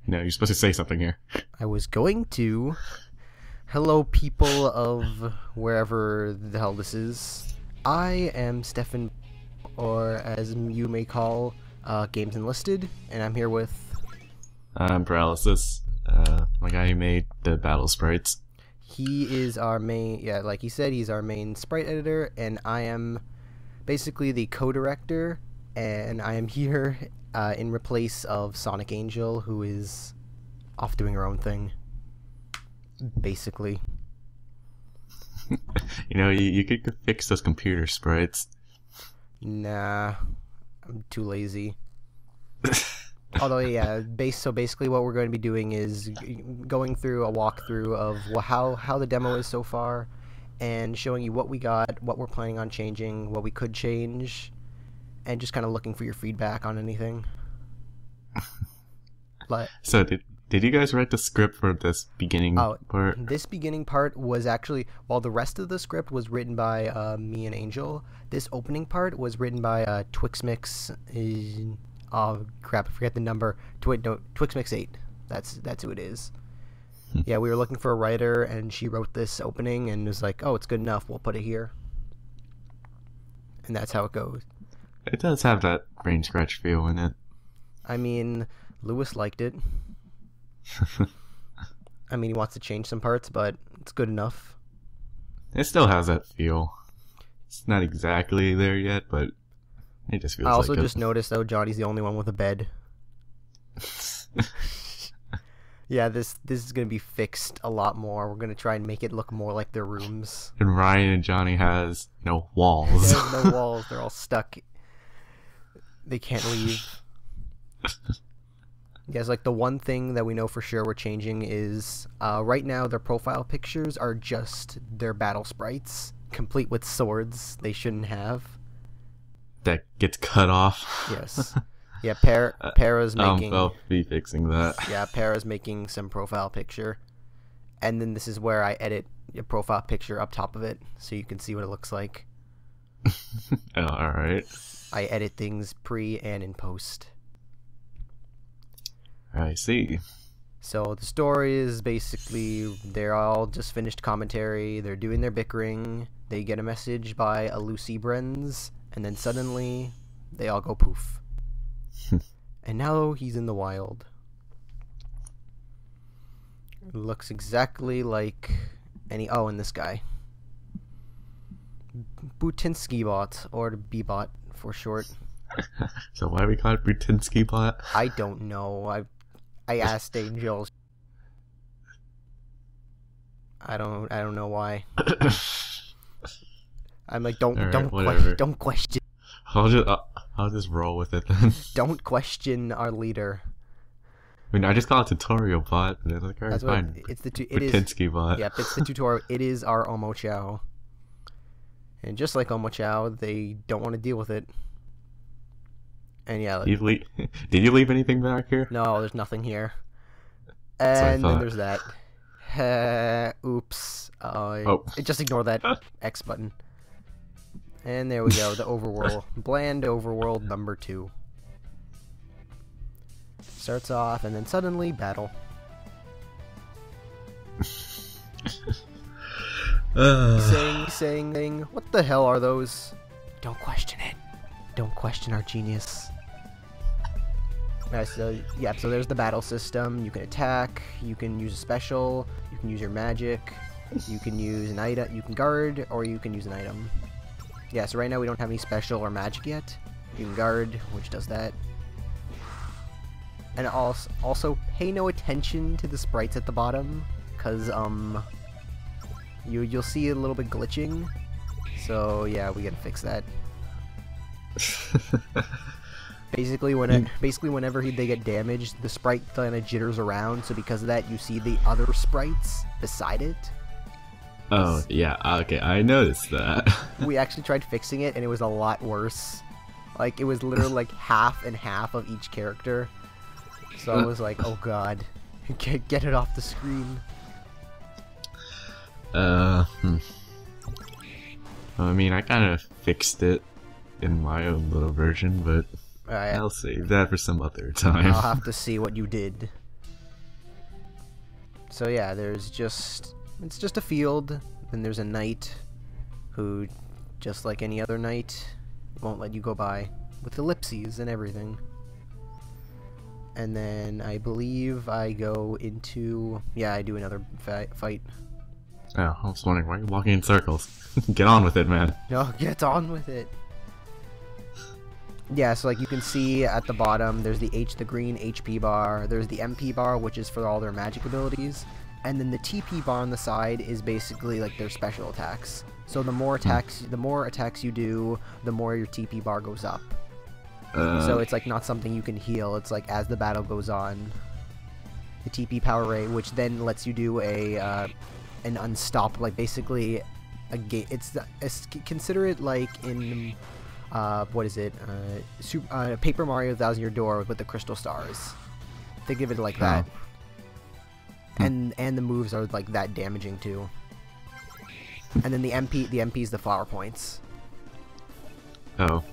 No, you're supposed to say something here. I was going to. Hello, people of wherever the hell this is. I am Stefan, or as you may call, Games Enlisted, and I'm here with... I'm Paralysis, my guy who made the battle sprites. He is our main, like he said, he's our main sprite editor, and I am basically the co-director, and I am here in replace of Sonic Angel, who is off doing her own thing. Basically. You know, you could fix those computer sprites. Nah, I'm too lazy. Although, yeah, so basically what we're going to be doing is going through a walkthrough of how the demo is so far, and showing you what we got, what we're planning on changing, what we could change, and just kind of looking for your feedback on anything. So did you guys write the script for this beginning part? This beginning part was actually, while the rest of the script was written by me and Angel, this opening part was written by Twixmix. Oh crap! I forget the number. Twixmix 8. That's who it is. Yeah, we were looking for a writer, and she wrote this opening, and was like, "Oh, it's good enough. We'll put it here." And that's how it goes. It does have that BrainScratch feel in it. I mean, Lewis liked it. I mean, he wants to change some parts, but it's good enough. It still has that feel. It's not exactly there yet, but it just feels like it. I also just noticed, though, Johnny's the only one with a bed. Yeah, this is going to be fixed a lot more. We're going to try and make it look more like their rooms. And Ryan and Johnny has no walls. There's no walls. They're all stuck. They can't leave. Yes, like the one thing that we know for sure we're changing is right now their profile pictures are just their battle sprites, complete with swords they shouldn't have. That gets cut off. Yes. Yeah, Para's making... I'll be fixing that. Yeah, Para's making some profile picture. And then this is where I edit your profile picture up top of it, so you can see what it looks like. Oh, alright. I edit things pre and in post. I see. So the story is basically they're all just finished commentary, they're doing their bickering, they get a message by a Lucy Brenz, and then suddenly they all go poof. And now he's in the wild. It looks exactly like and this guy. Butinsky bot, or B-bot for short. So why we call it Brutinsky bot? I don't know. I asked Angel. I don't know why. I'm like, don't question. I'll just roll with it then. Don't question our leader. I mean, I just call it tutorial bot. And like, all right, fine. It's the Brutinsky bot. Yep, it's the tutorial. It is our Omo Chow. And just like Omo Chow, they don't want to deal with it. And yeah, did you leave anything back here? No, there's nothing here. And then there's that. Oops. Just ignore that X button. And there we go, the overworld. Bland overworld number 2. Starts off, and then suddenly, battle. saying, what the hell are those? Don't question it. Don't question our genius. So there's the battle system. You can attack, you can use a special, you can use your magic, you can use an item, you can guard, or you can use an item. Yeah, so right now we don't have any special or magic yet. You can guard, which does that. And also pay no attention to the sprites at the bottom, because you'll see a little bit glitching. So yeah, we gotta fix that. Basically, whenever they get damaged, the sprite kind of jitters around. So because of that, you see the other sprites beside it. Oh yeah, okay, I noticed that. We actually tried fixing it, and it was a lot worse. Like, it was literally like half and half of each character. So I was like, oh god, get it off the screen. I mean, I kind of fixed it in my own little version, but I'll save that for some other time. I'll have to see what you did. So yeah, it's just a field. Then there's a knight who, just like any other knight, won't let you go by, with ellipses and everything. And then I believe I go into... Yeah, I do another fight. Oh, I was wondering, why are you walking in circles? Get on with it, man. No, get on with it. Yeah, so like you can see at the bottom, there's the green HP bar, there's the MP bar, which is for all their magic abilities, and then the TP bar on the side is basically like their special attacks. So the more attacks you do, the more your TP bar goes up. So it's like not something you can heal. It's like as the battle goes on, the TP power rate, which then lets you do an unstoppable, like basically a game. Consider it like in what is it? Paper Mario Thousand Year Door with the crystal stars. Think of it like that. And the moves are like that damaging too. And then the MP is the flower points. Oh.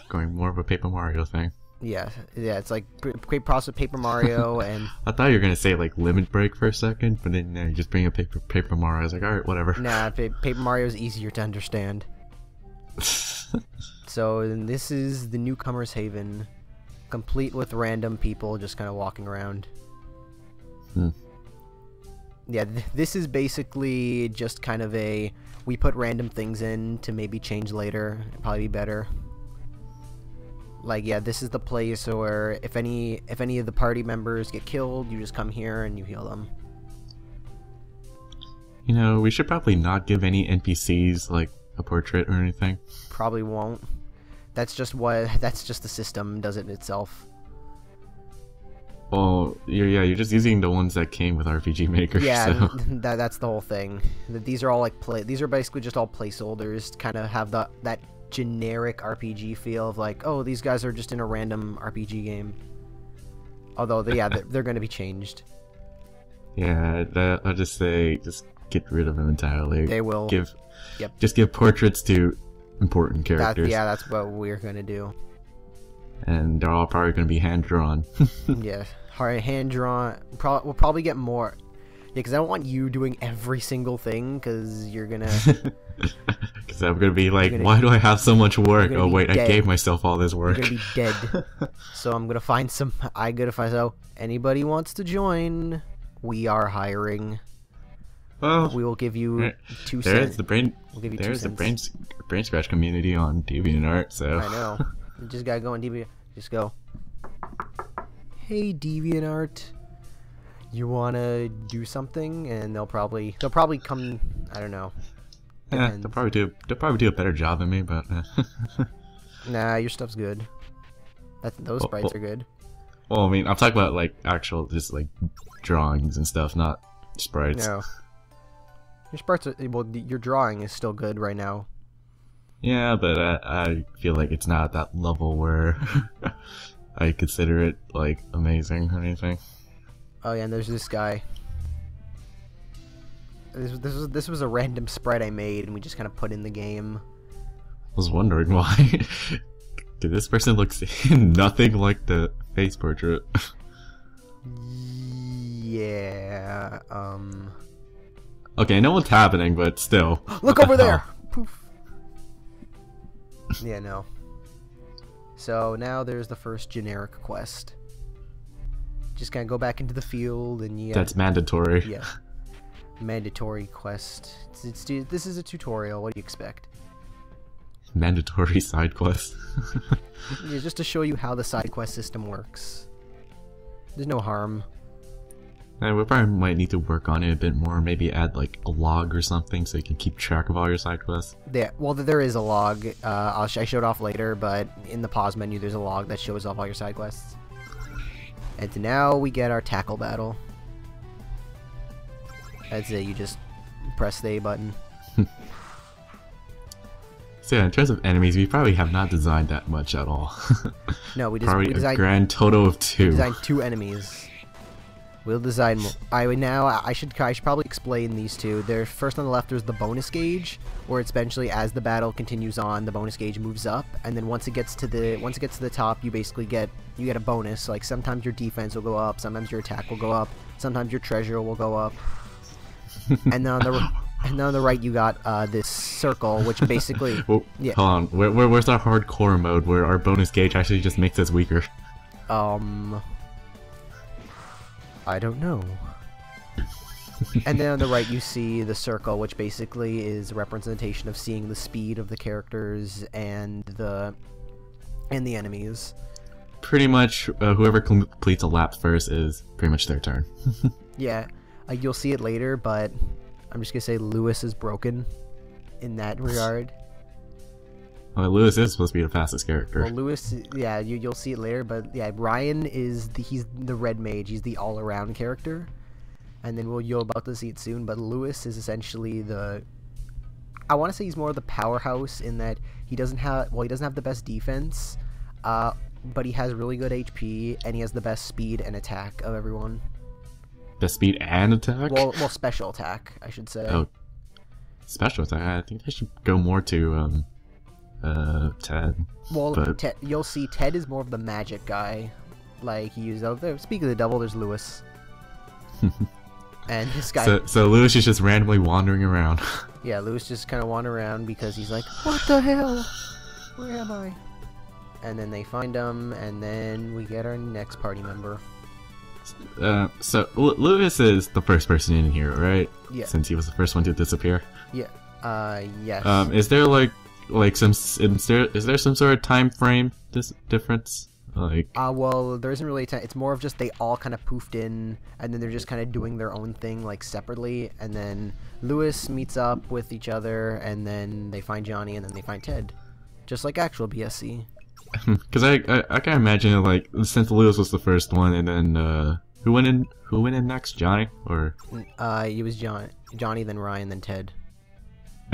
Going more of a Paper Mario thing. Yeah, it's like great process of Paper Mario, and I thought you were gonna say like Limit Break for a second, but then you just bring a Paper Mario. I was like, all right, whatever. Nah, Paper Mario is easier to understand. So this is the Newcomer's Haven, complete with random people just kind of walking around. Yeah, this is basically just kind of we put random things in to maybe change later. It'd probably be better. Like, yeah, this is the place where if any of the party members get killed, you just come here and you heal them. You know, we should probably not give any NPCs like a portrait or anything. Probably won't. That's just the system does it itself. Well, you're just using the ones that came with RPG Maker. Yeah, so. that's the whole thing. These are all like these are basically just all placeholders to kind of have that generic RPG feel of like, oh, these guys are just in a random RPG game. Although, yeah, they're going to be changed. Yeah, I'll just say, just get rid of them entirely. They will. Just give portraits to important characters. That's what we're going to do. And they're all probably going to be hand-drawn. Yeah, hand-drawn. We'll probably get more. Yeah, because I don't want you doing every single thing, because you're going to... Because I'm going to be like, why do I have so much work? Oh, wait, dead. I gave myself all this work. You're going to be dead. So I'm going to find some... So, anybody wants to join, we are hiring. Well, we will give you 2 cents. There's the BrainScratch community on DeviantArt, so... I know. You just gotta go on DeviantArt. Just go. Hey, DeviantArt. You wanna do something? And they'll probably come. I don't know. Yeah, they'll probably do a better job than me, but. Nah, your stuff's good. Those sprites are good. Well, I mean, I'm talking about like actual, just like drawings and stuff, not sprites. No. Your sprites are your drawing is still good right now. Yeah, but I feel like it's not at that level where I consider it like amazing or anything. Oh yeah, and there's this guy. This was a random sprite I made, and we just kind of put in the game. I was wondering why. Dude, this person looks nothing like the face portrait. Yeah. Okay, I know what's happening, but still. Look over there. Poof. Yeah, no. So now there's the first generic quest. Just kind of go back into the field and you. That's mandatory. Yeah. Mandatory quest. This is a tutorial. What do you expect? Mandatory side quest. Yeah, just to show you how the side quest system works. There's no harm. We probably might need to work on it a bit more. Maybe add like a log or something so you can keep track of all your side quests. Yeah, well, there is a log. I showed off later, but in the pause menu, there's a log that shows off all your side quests. And now we get our tackle battle. That's it. You just press the A button. So yeah, in terms of enemies, we probably have not designed that much at all. No, we designed a grand total of 2. We designed 2 enemies. We'll design more. I should probably explain these two. There's first on the left. There's the bonus gauge, where it's eventually as the battle continues on, the bonus gauge moves up, and then once it gets to the top, you basically get a bonus. Like sometimes your defense will go up, sometimes your attack will go up, Sometimes your treasure will go up. And then on the right you got this circle, which basically... Well, yeah. Hold on, where's our hardcore mode where our bonus gauge actually just makes us weaker? I don't know. And then on the right you see the circle, which basically is a representation of seeing the speed of the characters and the enemies. Pretty much, whoever completes a lap first is pretty much their turn. Yeah, you'll see it later, but I'm just gonna say Lewis is broken in that regard. Well, Lewis is supposed to be the fastest character. Well, Lewis, yeah, you'll see it later, but yeah, Ryan is he's the red mage. He's the all-around character, and then you're about to see it soon. But Lewis is essentially I want to say he's more of the powerhouse in that he doesn't have the best defense, but he has really good HP and he has the best speed and attack of everyone. Best speed and attack? Well, special attack, I should say. Oh, special attack. I think they should go more to Ted. Well, but... you'll see Ted is more of the magic guy. Like, he used out there. Speaking of the devil, there's Lewis. And this guy... So Lewis is just randomly wandering around. Yeah, Lewis just kind of wandering around because he's like, what the hell? Where am I? And then they find him, and then we get our next party member. So Lewis is the first person in here, right? Yeah. Since he was the first one to disappear. Yeah. Yes. Is there is there some sort of time frame difference? Like. Well, there isn't really a time. It's more of just they all kind of poofed in, and then they're just kind of doing their own thing, like separately. And then Lewis meets up with each other, and then they find Johnny, and then they find Ted, just like actual BSC. Because I can imagine, like, since Lewis was the first one, and then who went in next, Johnny or? It was Johnny, then Ryan, then Ted.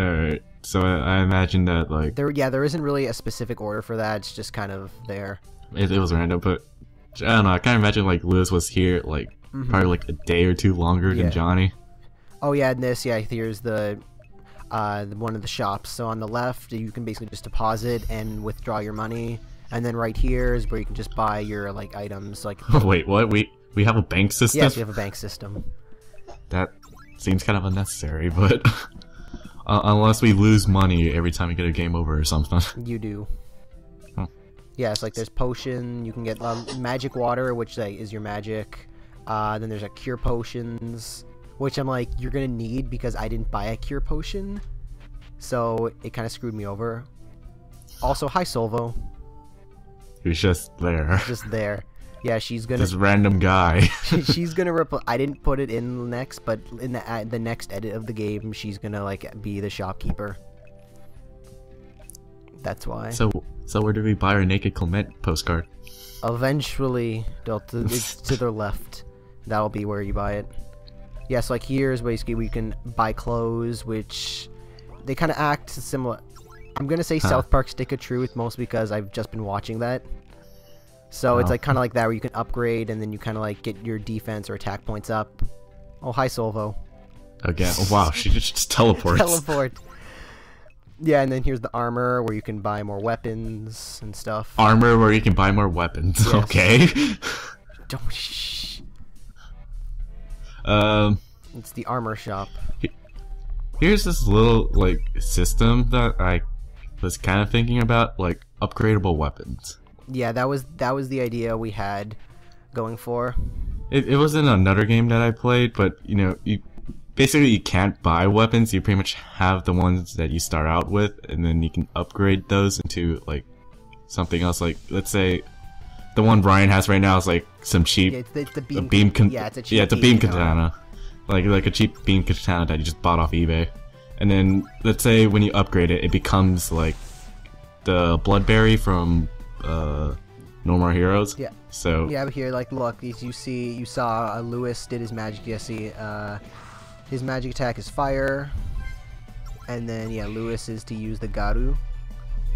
Alright, so I imagine that, like, there isn't really a specific order for that. It's just kind of there. It was random, but I don't know. I kind of imagine like Lewis was here like probably like a day or two longer than Johnny. Oh yeah, and here's the one of the shops. So on the left, you can basically just deposit and withdraw your money, and then right here is where you can just buy your like items. Like wait, what? We have a bank system? Yes, we have a bank system. That seems kind of unnecessary, but unless we lose money every time we get a game over or something. You do. Huh. Yeah, it's like there's potion. You can get magic water, which is your magic. Then there's cure potions, which I'm like, you're gonna need because I didn't buy a cure potion, so it kind of screwed me over. Also, hi Solvo. Who's just there. Just there. Yeah, she's gonna. This random guy. She's gonna I didn't put it in next, but in the next edit of the game, she's gonna like be the shopkeeper. That's why. So where do we buy our Naked Clement postcard? Eventually, it's to the left. That'll be where you buy it. Yeah, so like here is basically where you can buy clothes, which they kind of act similar. I'm gonna say South Park Stick of Truth, mostly because I've just been watching that. So it's like kind of like that, where you can upgrade and then you kind of like get your defense or attack points up. Oh, hi Solvo. Again, oh, wow, she just teleports. Teleport. Yeah, and then here's the armor, where you can buy more weapons and stuff. Armor where you can buy more weapons. Yes. Okay. Don't shh. It's the armor shop. Here's this little like system that I was kind of thinking about, like upgradable weapons. Yeah, that was the idea we had going for. It wasn't another game that I played, but you know, you can't buy weapons. You pretty much have the ones that you start out with, and then you can upgrade those into like something else. Like let's say the one Brian has right now is like some cheap it's the beam. It's a beam katana. Like a cheap beam katana that you just bought off eBay. And then let's say when you upgrade it, it becomes like the Bloodberry from No More Heroes. Yeah. So yeah, but here, like, look, you saw Lewis did his magic. You see, his magic attack is fire, and then yeah, Lewis is to use the Garu,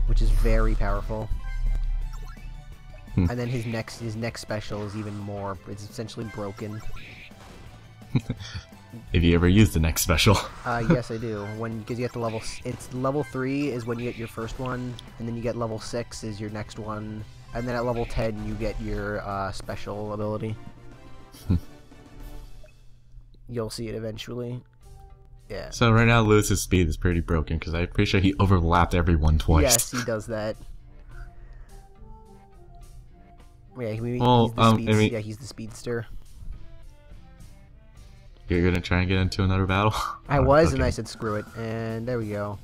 which is very powerful. And then his next special is even more. It's essentially broken. If you ever use the next special. Yes, I do. Because you get to it's level 3 is when you get your first one, and then you get level 6 is your next one, and then at level 10 you get your special ability. You'll see it eventually. Yeah. So right now, Lewis's speed is pretty broken because I'm pretty sure he overlapped everyone twice. Yes, he does that. Yeah, he's the speedster. You're gonna try and get into another battle? I was, and I said screw it, and there we go.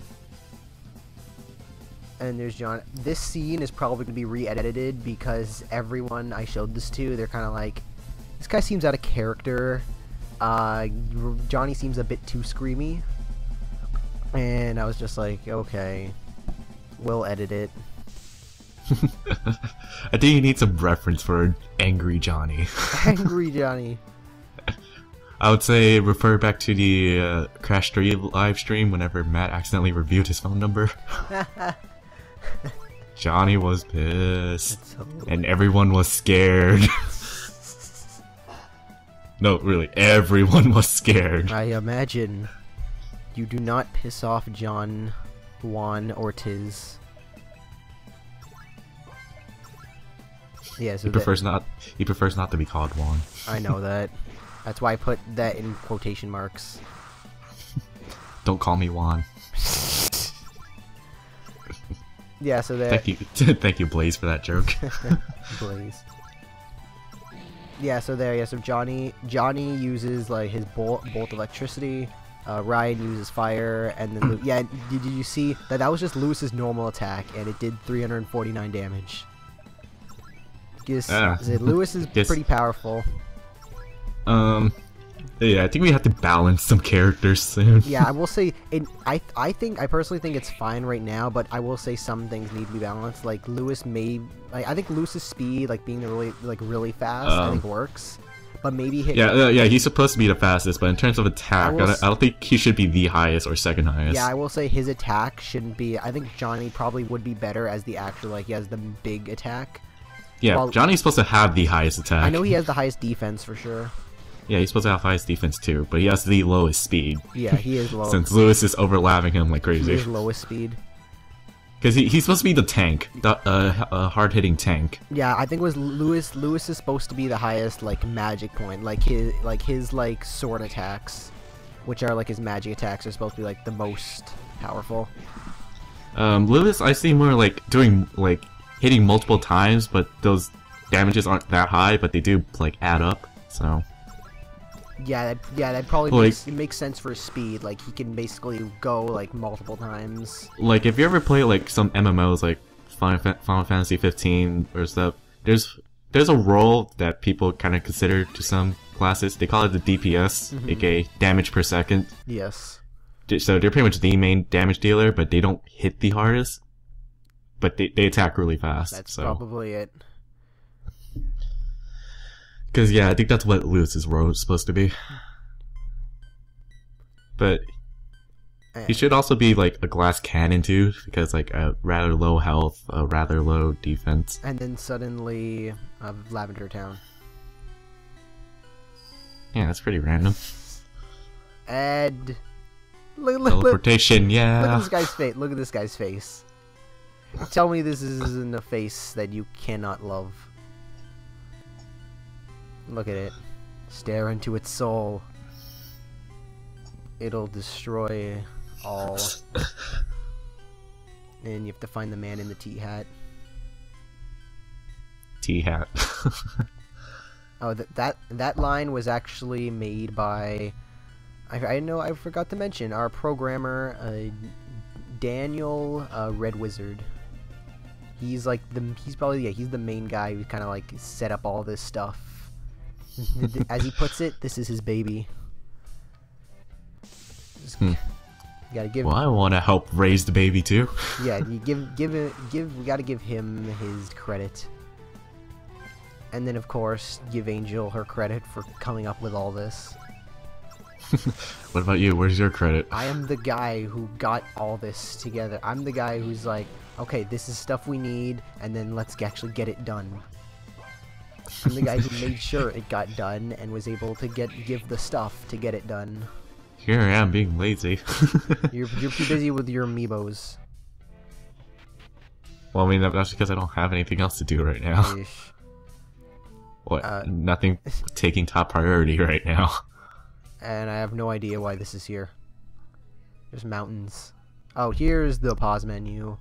And there's John. This scene is probably gonna be re-edited because everyone I showed this to, they're kind of like, this guy seems out of character. Johnny seems a bit too screamy, and I was just like, okay, we'll edit it. I think you need some reference for Angry Johnny. Angry Johnny. I would say refer back to the Crash 3 live stream whenever Matt accidentally reviewed his phone number. Johnny was pissed. And everyone was scared. No, really, everyone was scared. I imagine you do not piss off John, Juan, Ortiz. Yeah, so he prefers not to be called Juan. I know that. That's why I put that in quotation marks. Don't call me Juan. Yeah, so that. Thank you, Blaze, for that joke. Blaze. Yeah, so there. Yeah, so Johnny uses like his bolt electricity. Ryan uses fire, and then yeah. Did you see that? That was just Lewis's normal attack, and it did 349 damage. Lewis is pretty powerful. Yeah, I think we have to balance some characters soon. Yeah, I will say, I personally think it's fine right now, but I will say some things need to be balanced. Like Lewis I think Lewis's speed, like being really fast, I think works. But maybe yeah, he's supposed to be the fastest, but in terms of attack, I don't think he should be the highest or second highest. Yeah, I will say his attack shouldn't be. I think Johnny probably would be better as the actual, like he has the big attack. Yeah, Johnny's supposed to have the highest attack. I know he has the highest defense for sure. Yeah, he's supposed to have highest defense too, but he has the lowest speed. Yeah, he is low. Since Lewis is overlapping him like crazy. He is lowest speed. Because he's supposed to be the tank, the hard-hitting tank. Yeah, I think it was Lewis. Lewis is supposed to be the highest like magic point, like his sword attacks, which are like his magic attacks, are supposed to be like the most powerful. Lewis, I see more like doing like hitting multiple times, but those damages aren't that high, but they do like add up. So. Yeah, that probably makes sense for his speed. Like he can basically go like multiple times. Like if you ever play like some MMOs like Final Fantasy 15 or stuff, there's a role that people kind of consider to some classes. They call it the DPS, aka damage per second. Yes. So they're pretty much the main damage dealer, but they don't hit the hardest. But they attack really fast. That's probably it. Because, yeah, I think that's what Lewis's role is supposed to be. But he should also be, like, a glass cannon, too, because, like, a rather low health, a rather low defense. And then suddenly, Lavender Town. Yeah, that's pretty random. And... Teleportation, yeah. Look at this guy's face. Look at this guy's face. Tell me this isn't a face that you cannot love. Look at it. Stare into its soul. It'll destroy all. And you have to find the man in the tea-hat. Tea-hat. Oh, that line was actually made by... I forgot to mention, our programmer, Daniel Red Wizard. He's like he's the main guy who kind of like set up all this stuff. As he puts it, this is his baby. You gotta give. Well, I want to help raise the baby too. Yeah, you we gotta give him his credit, and then of course give Angel her credit for coming up with all this. What about you? Where's your credit? I am the guy who got all this together. I'm the guy who's like, okay, this is stuff we need, and then let's actually get it done. I'm the guy who made sure it got done and was able to give the stuff to get it done. Here I am being lazy. You're too busy with your amiibos. Well, I mean, that's because I don't have anything else to do right now. Ish. What? Nothing taking top priority right now. and I have no idea why this is here. There's mountains. Oh, here's the pause menu.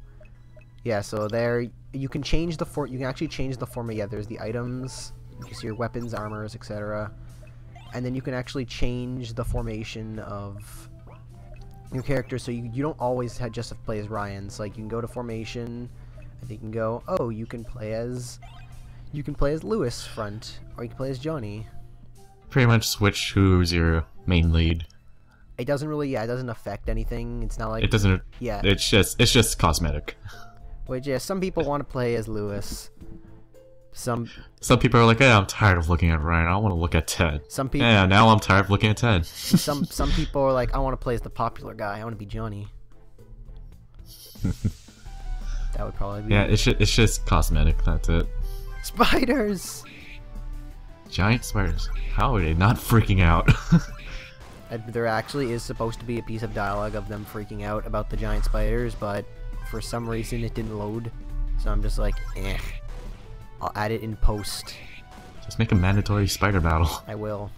Yeah, so there you can change the you can actually change the format. Yeah, there's the items, you can see your weapons, armors, etc. And then you can actually change the formation of your character, so you don't always just have to play as Ryan. So like you can go to formation, and you can go, oh, you can play as Lewis front, or you can play as Johnny. Pretty much switch who's your main lead. It doesn't really, it doesn't affect anything. It's not like it doesn't. Yeah. It's just cosmetic. Which, yeah, some people want to play as Lewis. Some people are like, yeah, I'm tired of looking at Ryan. I want to look at Ted. Some people. Yeah, now I'm tired of looking at Ted. some people are like, I want to play as the popular guy. I want to be Johnny. That would probably be. Yeah, it's just cosmetic. That's it. Spiders. Giant spiders. How are they not freaking out? There actually is supposed to be a piece of dialogue of them freaking out about the giant spiders, but for some reason it didn't load. So I'm just like, eh. I'll add it in post. Just make a mandatory spider battle. I will.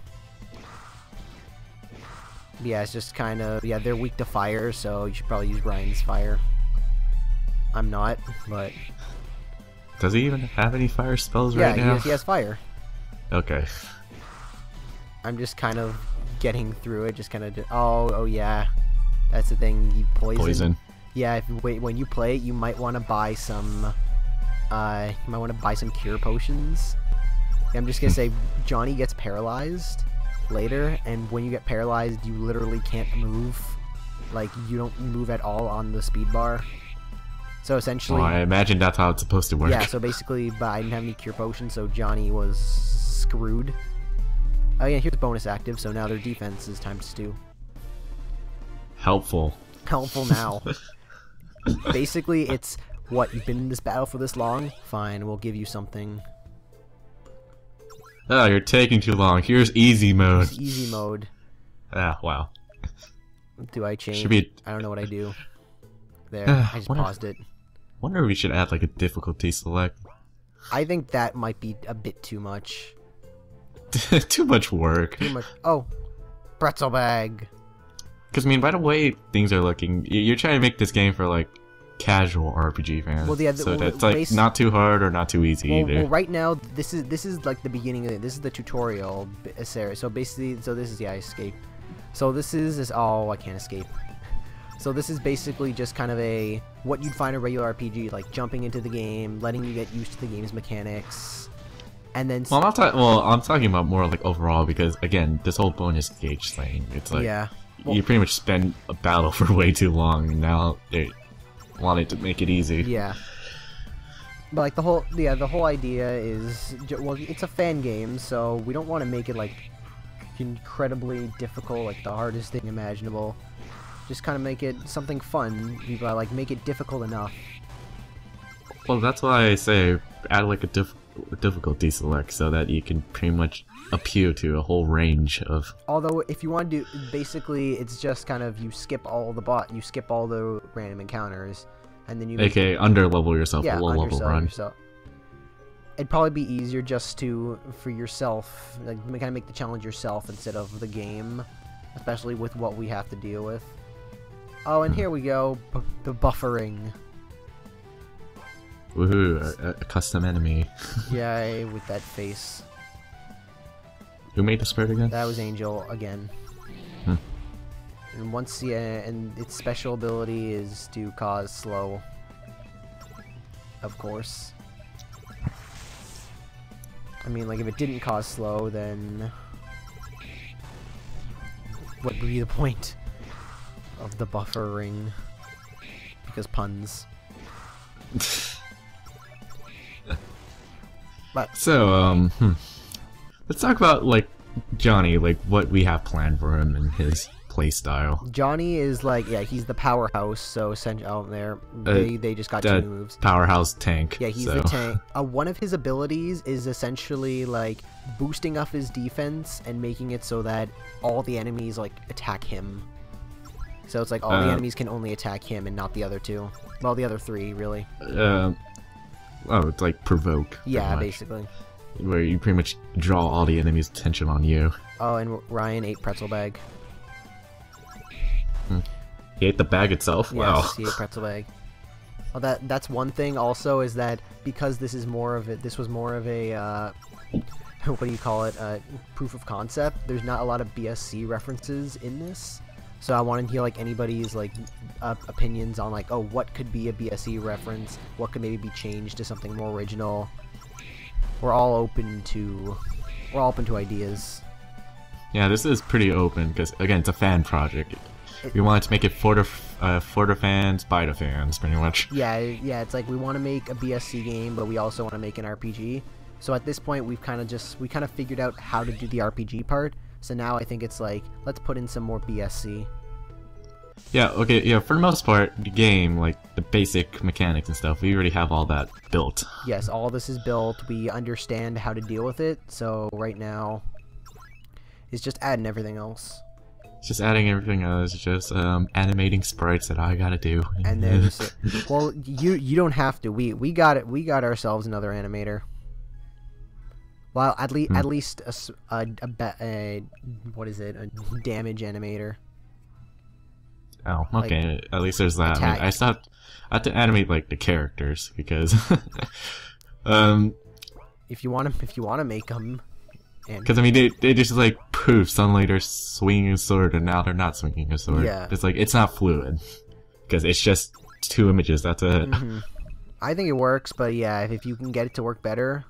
Yeah, it's just kind of, yeah, they're weak to fire, so you should probably use Ryan's fire. I'm not, but... Does he even have any fire spells right now? Yeah, he has fire. Okay. I'm just kind of getting through it, just kind of... Oh, yeah. That's the thing, you poison. Yeah, when you play it, you might want to buy some... cure potions. I'm just gonna say, Johnny gets paralyzed later, and when you get paralyzed, you literally can't move. Like, you don't move at all on the speed bar. So essentially... Well, I imagine that's how it's supposed to work. Yeah, so basically, but I didn't have any cure potions, so Johnny was screwed. Oh yeah, here's bonus active, so now their defense is times 2. Helpful. Helpful now. Basically, it's... What, you've been in this battle for this long? Fine, we'll give you something. Oh, you're taking too long. Here's easy mode. It's easy mode. Ah, wow. Do I change? Should be... I don't know what I do. There, I just paused it. Wonder if we should add like a difficulty select. I think that might be a bit too much. Too much work. Too much. Oh, pretzel bag. Because I mean, by the way things are looking, you're trying to make this game for like casual RPG fans. Well, yeah, so that's like not too hard or not too easy either. Well, right now this is like the beginning of it. This is the tutorial series. So basically, this is escape. So this is oh, I can't escape. So this is basically just kind of what you'd find a regular RPG, like jumping into the game, letting you get used to the game's mechanics, and then. Well, I'm talking about more like overall, because again, this whole bonus gauge thing, it's like you pretty much spend a battle for way too long, and now they wanted to make it easy. Yeah. But like the whole idea is, well, it's a fan game, so we don't want to make it like incredibly difficult, like the hardest thing imaginable. Just kind of make it something fun, like make it difficult enough. Well, that's why I say add like a difficulty select, so that you can pretty much appeal to a whole range of... Although, if you want to do... Basically, it's just kind of you skip all the random encounters, and then you... AKA underlevel yourself, a low-level run. It'd probably be easier just for yourself, like, kind of make the challenge yourself instead of the game, especially with what we have to deal with. Oh, and here we go, the buffering. Woohoo, a custom enemy. Yeah, with that face. Who made the sprite again? That was Angel again. And and its special ability is to cause slow. Of course. I mean, like, if it didn't cause slow, then what would be the point of the buffering? Because puns. But so, let's talk about like Johnny, like what we have planned for him and his playstyle. Johnny is like, yeah, he's the powerhouse. So essentially, out there, they just got 2 moves. Powerhouse tank. Yeah, he's the tank. One of his abilities is essentially like boosting up his defense and making it so that all the enemies like attack him. So it's like all the enemies can only attack him and not the other 2. Well, the other 3 really. Oh, it's like provoke. Yeah, basically. where you pretty much draw all the enemy's attention on you. Oh, and Ryan ate pretzel bag. He ate the bag itself? Yes, Wow. he ate pretzel bag. Well, that's one thing also, is that because this was more of a what do you call it, proof of concept, there's not a lot of BSC references in this, so I want to hear like anybody's like opinions on like, oh, what could be a BSC reference, what could maybe be changed to something more original. We're all open to ideas. Yeah, this is pretty open because again, it's a fan project. We wanted to make it for the fans, by the fans, pretty much. Yeah, it's like we want to make a BSC game, but we also want to make an RPG. So at this point, we kind of figured out how to do the RPG part. So now I think it's like, let's put in some more BSC. Yeah, okay, yeah, for the most part, the game, like the basic mechanics and stuff, we already have all that built. Yes, all this is built. We understand how to deal with it. So right now, it's just adding everything else. Just adding everything else, just animating sprites that I gotta do. And then, well, you don't have to. We got it. We got ourselves another animator. Well, at least what is it? A damage animator. Oh, okay. Like, at least there's that. I mean, I have to animate like the characters because, if you want to make them. Because I mean, they just like poof, suddenly they're swinging a sword and now they're not swinging a sword. Yeah. It's like it's not fluid because it's just two images. That's it. I think it works, but yeah, if you can get it to work better,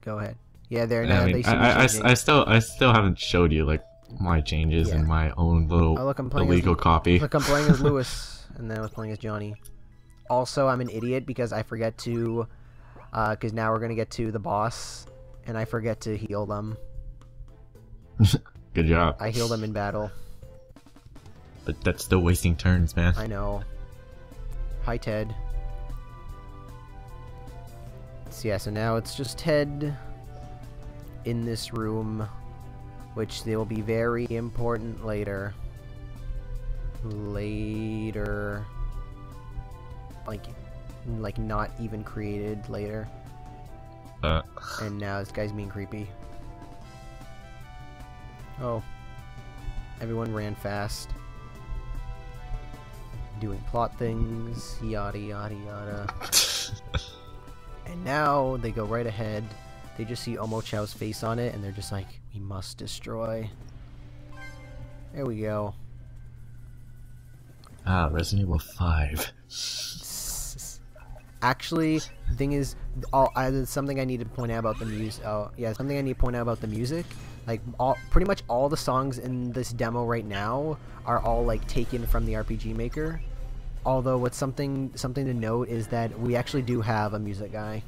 go ahead. Yeah, there. I mean, I still haven't showed you like my changes in my own little illegal copy. Look, I'm playing as Lewis, and then I was playing as Johnny. Also, I'm an idiot because I forget to, because now we're gonna get to the boss, and I forget to heal them. Good job. I heal them in battle. But that's still wasting turns, man. I know. Hi, Ted. So yeah, so now it's just Ted in this room, which they will be very important later. Like not even created later. And now this guy's being creepy. Oh. Everyone ran fast. Doing plot things, yada yada yada. And now they go right ahead. They just see Omo Chow's face on it and they're just like, we must destroy. There we go. Ah, Resident Evil 5. Actually, the thing is, something I need to point out about the music. Oh, yeah, something I need to point out about the music. Like, pretty much all the songs in this demo right now are all like taken from the RPG Maker. Although, what's something to note is that we actually do have a music guy.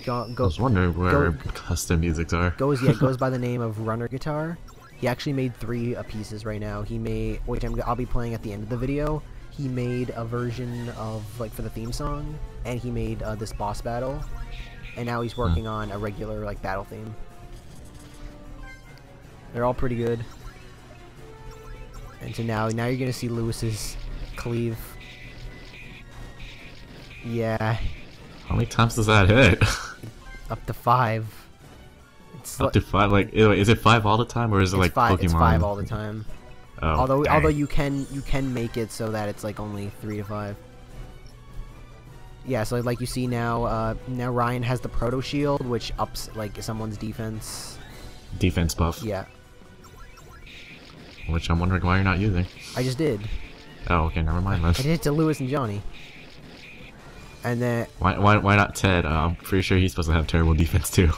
I was wondering where custom musics are. Goes by the name of Runner Guitar. He actually made 3 pieces right now. He made, which I'll be playing at the end of the video. He made a version of, like, for the theme song, and he made this boss battle, and now he's working on a regular, like, battle theme. They're all pretty good. And so now you're gonna see Lewis's cleave. Yeah. How many times does that hit? Up to 5. Up to 5? Like, is it 5 all the time, or is it like Pokemon? It's 5 all the time. Oh, although you can make it so that it's like only 3 to 5. Yeah, so like you see now, now Ryan has the Proto Shield, which ups like someone's defense. Defense buff. Yeah. Which I'm wondering why you're not using. I just did. Oh, okay, never mind then. I did it to Lewis and Johnny. And then why not Ted? I'm pretty sure he's supposed to have terrible defense too.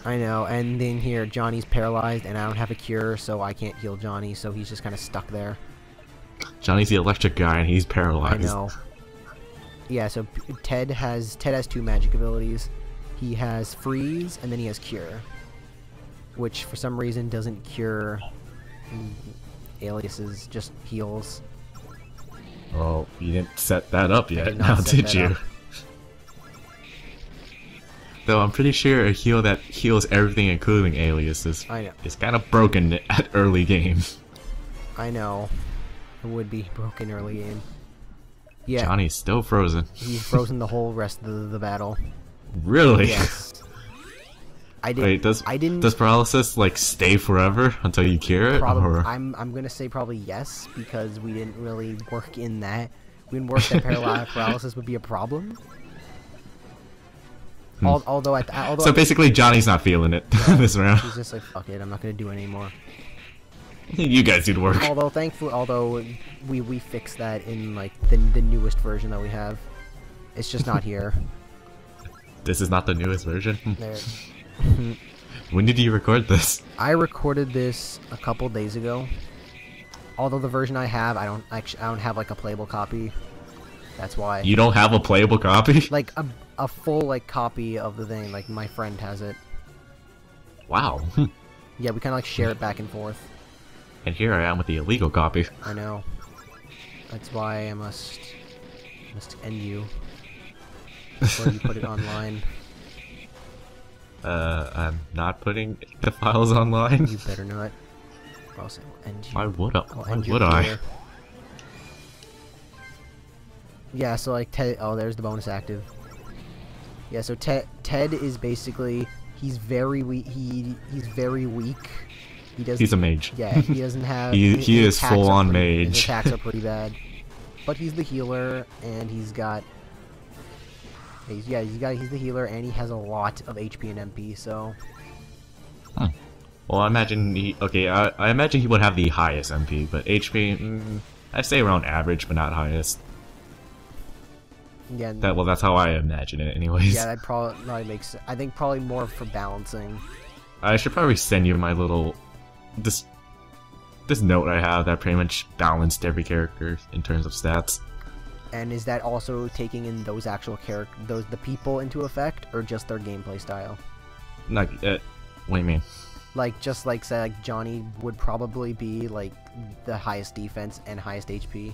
I know, and then here Johnny's paralyzed, and I don't have a cure, so I can't heal Johnny, so he's just kind of stuck there. Johnny's the electric guy, and he's paralyzed. I know. Yeah, so Ted has 2 magic abilities. He has freeze, and then he has cure, which for some reason doesn't cure aliases, just heals. Oh, you didn't set that up yet, now did you? Though I'm pretty sure a heal that heals everything including aliases is kind of broken at early game. I know. It would be broken early game. Yeah. Johnny's still frozen. He's frozen the whole rest of the battle. Really? Yes. I didn't. Wait, I didn't. does paralysis like stay forever until you cure it? Probably, Or? I'm gonna say probably yes, because we didn't really work in that. We didn't work that paralysis would be a problem. Although so basically, Johnny's not feeling it this round. He's just like, fuck it, I'm not gonna do it anymore. You guys do the work. Although thankfully, we fixed that in like the newest version that we have. It's just not here. This is not the newest version. There. When did you record this? I recorded this a couple days ago. Although the version I have, I don't have like a playable copy. That's why. You don't have a playable copy? Like a full like copy of the thing. Like my friend has it. Wow. Yeah, we kind of like share it back and forth. And here I am with the illegal copy. I know. That's why I must end you before you put it online. I'm not putting the files online. You better not. Or else I will end you. Why would I? Why would I? Yeah, so like Ted. Oh, there's the bonus active. Yeah, so Ted is basically he's very weak. He's very weak. He doesn't. He's a mage. Yeah, he doesn't have. he is full on mage. His attacks are pretty bad, but he's the healer, and he's got. He's the healer, and he has a lot of HP and MP. So. Well, I imagine I imagine he would have the highest MP, but HP, I'd say around average, but not highest. Yeah. That's how I imagine it, anyways. Yeah, that probably makes. I think probably more for balancing. I should probably send you my little this note I have that pretty much balanced every character in terms of stats. And is that also taking in those actual the people into effect, or just their gameplay style? Like, what do you mean? Like, just like say, like Johnny would probably be like the highest defense and highest HP.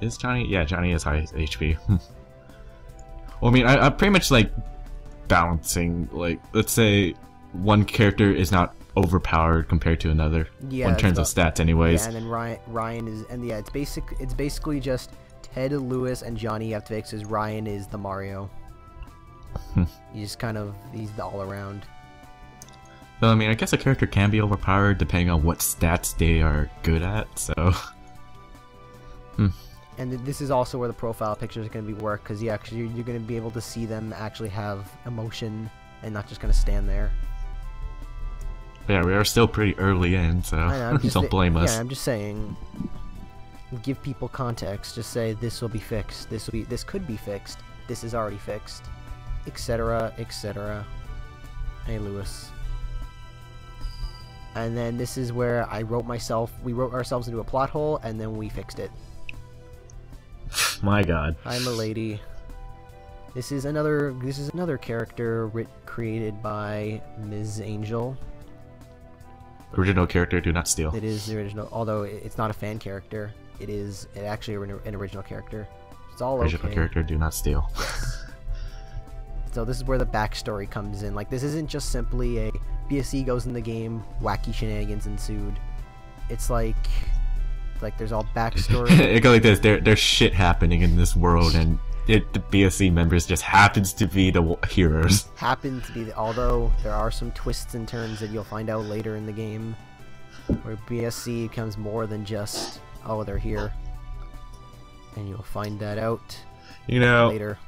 Is Johnny? Yeah, Johnny is highest HP. Well, I mean, I'm pretty much like balancing. Like, let's say one character is not overpowered compared to another. Yeah, in terms of stats, anyways. Yeah, and then Ryan is, and yeah, it's basically just Ted, Lewis, and Johnny you have to fix. Because Ryan is the Mario. He's the all around. So I mean, I guess a character can be overpowered depending on what stats they are good at. So. And this is also where the profile pictures are going to be work, because you're going to be able to see them actually have emotion and not just going to stand there. Yeah, we are still pretty early in, so don't blame us. Yeah, I'm just saying, give people context. Just say this will be fixed. This could be fixed. This is already fixed, etc., etc. Hey, Lewis. And then this is where we wrote ourselves into a plot hole, and then we fixed it. My God. I'm a lady. This is another character created by Ms. Angel. Original character, do not steal. It is the original, although it's not a fan character. It is actually an original character. It's all original character, do not steal. Yes. So this is where the backstory comes in. Like, this isn't just simply a BSC goes in the game, wacky shenanigans ensued. It's like there's all backstory. It goes like this: there's shit happening in this world, and the BSC members just happens to be the heroes. Although there are some twists and turns that you'll find out later in the game, where BSC becomes more than just, oh, they're here, and you'll find that out. Later.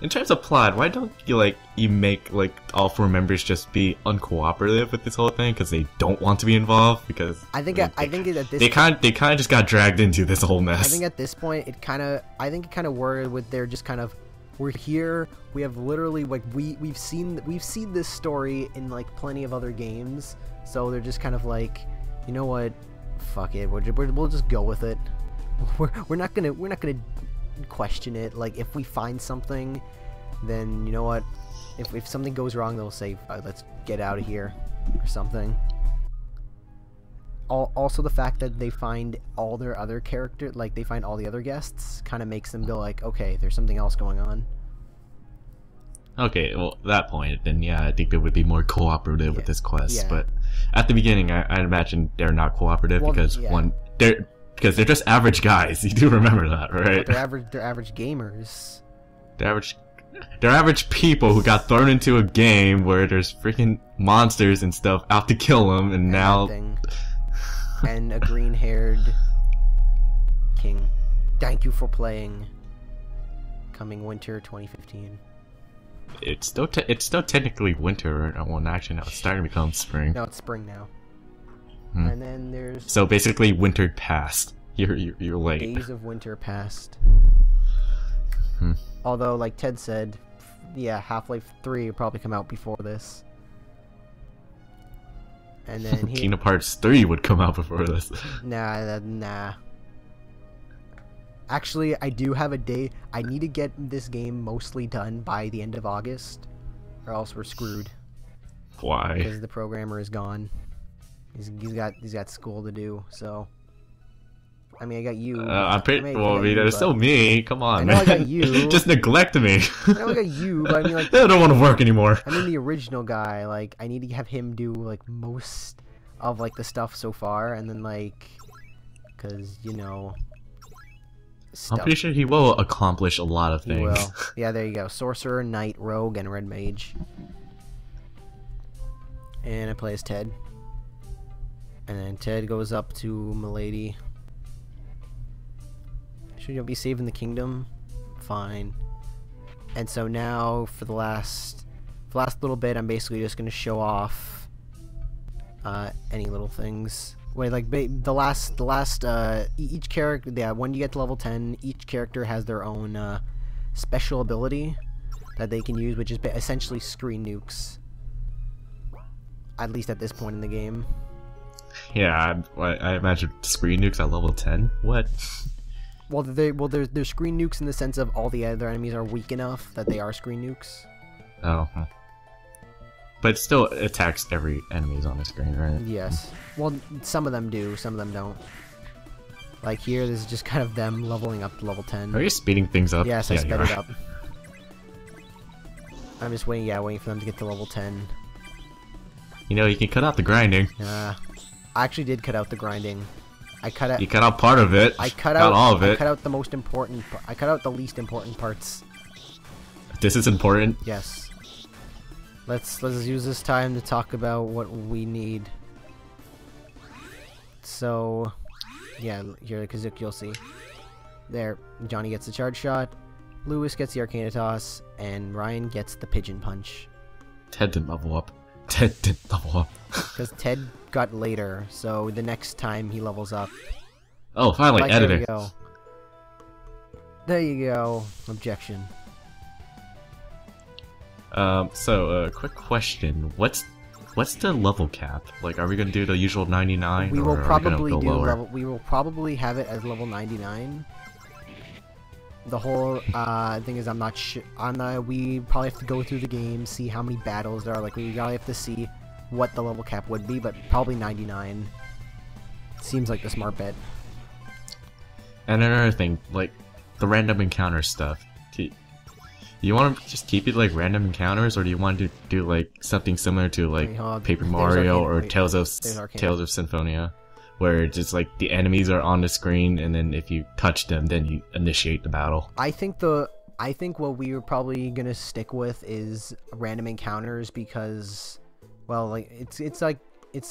In terms of plot, why don't you make all 4 members just be uncooperative with this whole thing because they don't want to be involved? Because I think at this they kind of just got dragged into this whole mess. I think at this point it kind of worried with their just kind of, we're here, we have literally we've seen this story in plenty of other games, so they're just kind of like, you know what, fuck it, we'll just go with it. We're not gonna question it. Like, if we find something, then you know what, if something goes wrong, they'll say, let's get out of here or something. Also, the fact that they find all their other characters, they find all the other guests, kind of makes them go like, okay, there's something else going on. Okay, well, at that point, then yeah, I think they would be more cooperative with this quest. But at the beginning, I imagine they're not cooperative because they're just average guys. You do remember that, right? They're average gamers. They're average. They're average people who got thrown into a game where there's freaking monsters and stuff out to kill them, and now... And a green-haired king. Thank you for playing. Coming winter 2015. It's still technically winter. Well, actually, no, it's starting to become spring. No, it's spring now. And then there's... So basically, winter passed. You're late. Days of winter passed. Although, like Ted said, yeah, Half-Life 3 will probably come out before this. And then Kingdom Hearts 3 would come out before this. Nah. Actually, I do have a day. I need to get this game mostly done by the end of August, or else we're screwed. Why? Because the programmer is gone. He's got school to do. So, I mean, I got you. There's still me. Come on, I know man. I got you. Just neglect me. I know I got you, but I mean, like, I don't want to work anymore. I mean, the original guy. Like, I need to have him do like most of like the stuff so far, and then like, because you know. Stuff. I'm pretty sure he will accomplish a lot of things. He will. Yeah, there you go. Sorcerer, Knight, Rogue, and Red Mage. And I play as Ted. And then Ted goes up to Milady. Should you be saving the kingdom? Fine. And so now, for the last little bit, I'm basically just gonna show off any little things. Wait, like each character, yeah, when you get to level 10, each character has their own special ability that they can use, which is essentially screen nukes. At least at this point in the game. Yeah, I imagine screen nukes at level 10. What? Well, they're screen nukes in the sense of all the other enemies are weak enough that they are screen nukes. Oh. But it still attacks every enemies on the screen, right? Yes. Well, some of them do, some of them don't. Like here, this is just kind of them leveling up to level 10. Are you speeding things up? Yes, I sped it up. I'm just waiting for them to get to level 10. You know, you can cut out the grinding. I actually did cut out the grinding. You cut out part of it. I cut out all of it. I cut out the most important. I cut out the least important parts. This is important. Yes. Let's use this time to talk about what we need. So, yeah, here, Kazuki, you'll see. There, Johnny gets the charge shot, Lewis gets the Arcana Toss, and Ryan gets the Pigeon Punch. Ted didn't level up. Ted didn't level up. Because Ted got later, so the next time he levels up. Oh, finally, like, editing. There you go. There you go. Objection. Quick question. What's the level cap? Like, are we gonna do the usual 99? We will probably do lower? We will probably have it as level 99. The whole thing is, I'm not sure. We probably have to go through the game, see how many battles there are. Like, we probably have to see what the level cap would be, but probably 99 seems like the smart bet. And another thing, like the random encounter stuff. You want to just keep it like random encounters, or do you want to do like something similar to like Paper Mario or Tales of Symphonia, where just like the enemies are on the screen, and then if you touch them, then you initiate the battle? I think what we were probably gonna stick with is random encounters because, well, like it's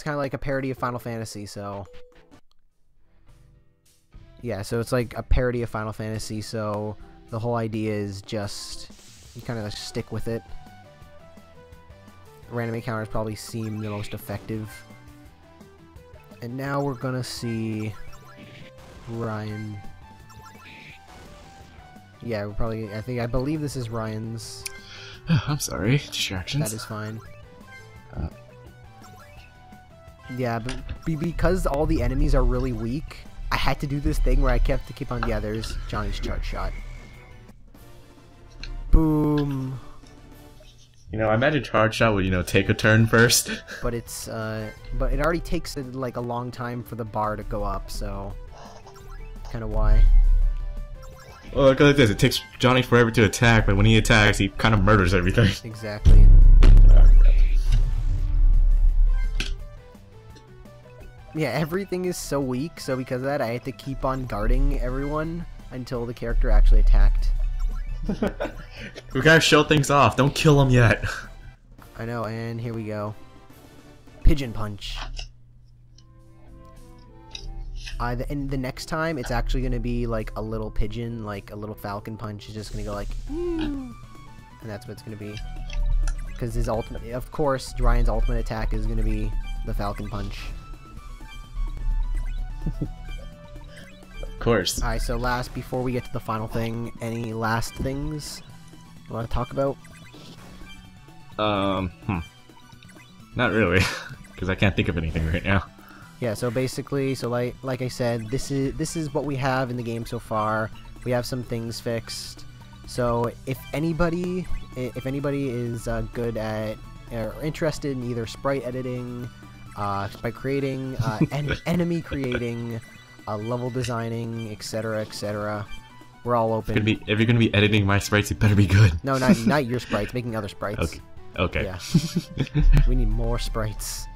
kind of like a parody of Final Fantasy, so. Yeah, so it's like a parody of Final Fantasy, so the whole idea is just you kind of stick with it. Random encounters probably seem the most effective. And now we're gonna see Ryan. Yeah, we're probably. I believe this is Ryan's. I'm sorry, distractions. That is fine. Yeah, but because all the enemies are really weak, I had to do this thing where I kept to keep on. Yeah, there's Johnny's charge shot. Boom. You know, I imagine charge shot would, take a turn first. But it's, but it already takes, like, a long time for the bar to go up, so... Kind of why. Well, look at this. It takes Johnny forever to attack, but when he attacks, he kind of murders everything. Exactly. Yeah, everything is so weak, so because of that, I had to keep on guarding everyone until the character actually attacked. We gotta show things off. Don't kill him yet. I know, and here we go. Pigeon punch. And the next time, it's actually gonna be like a little pigeon, like a little falcon punch. Is just gonna go like, and that's what it's gonna be. Because his ultimate, of course, Ryan's ultimate attack is gonna be the falcon punch. Of course. Alright, so before we get to the final thing, any last things you want to talk about? Not really, because I can't think of anything right now. Yeah, so basically, like I said, this is what we have in the game so far. We have some things fixed. So if anybody is good at or interested in either sprite editing, sprite creating, enemy creating, level designing, etc., etc., we're all open. If you're gonna be editing my sprites, you better be good. No, not your sprites. Making other sprites. Okay. Yeah. We need more sprites.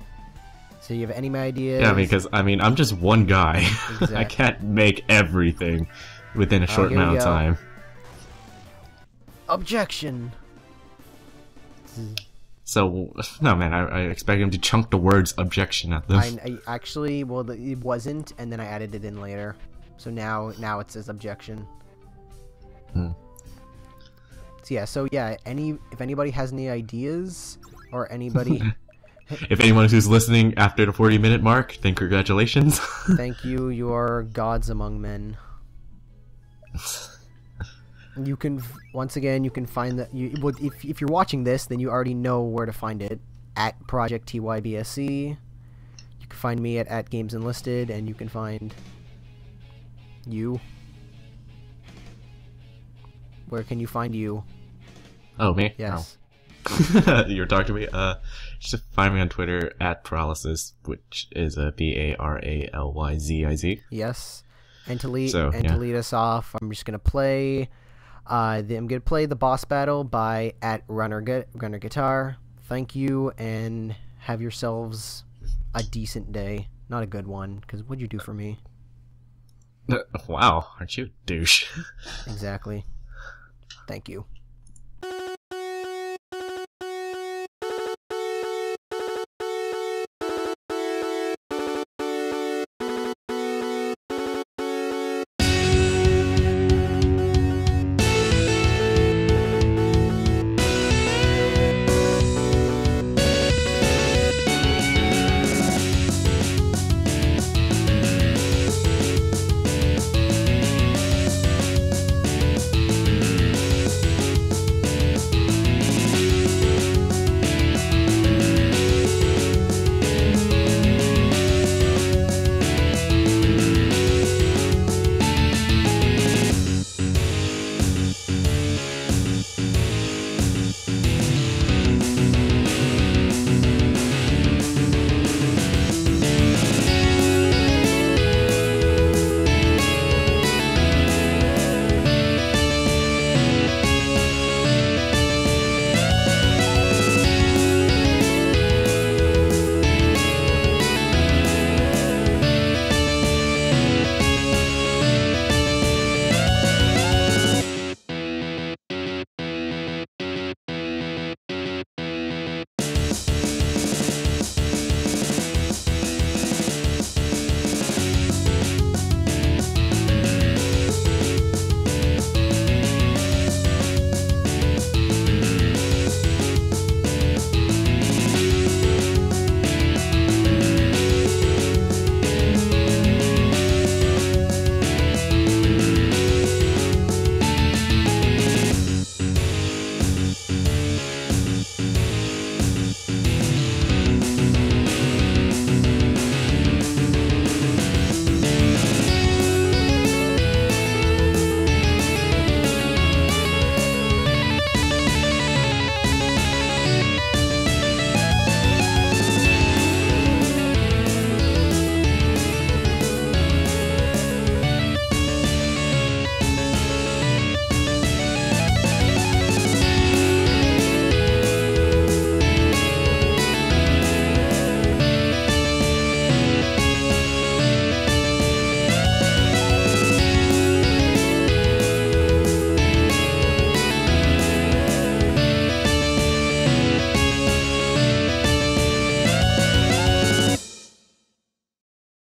So you have any ideas? Yeah, because I'm just one guy. Exactly. I can't make everything within a short amount of time. Objection. So no, man, I expect him to chunk the words objection at them. I actually, well, it wasn't, and then I added it in later. So now it says objection. So yeah, if anybody has any ideas or anybody. If anyone who's listening after the 40-minute mark, then congratulations. Thank you. You are gods among men. You can you can find that. If you're watching this, then you already know where to find it at ProjectTYBSC. You can find me at Games Enlisted, and you can find you. Where can you find you? Oh, me? Yes. Oh. You were talking to me? Just find me on Twitter at Paralysis, which is PARALYZIZ. Yes. And to lead us off, I'm just gonna play. I'm gonna play the boss battle by at Runner Guitar. Thank you, and have yourselves a decent day. Not a good one, because what'd you do for me? Wow, aren't you a douche? Exactly. Thank you.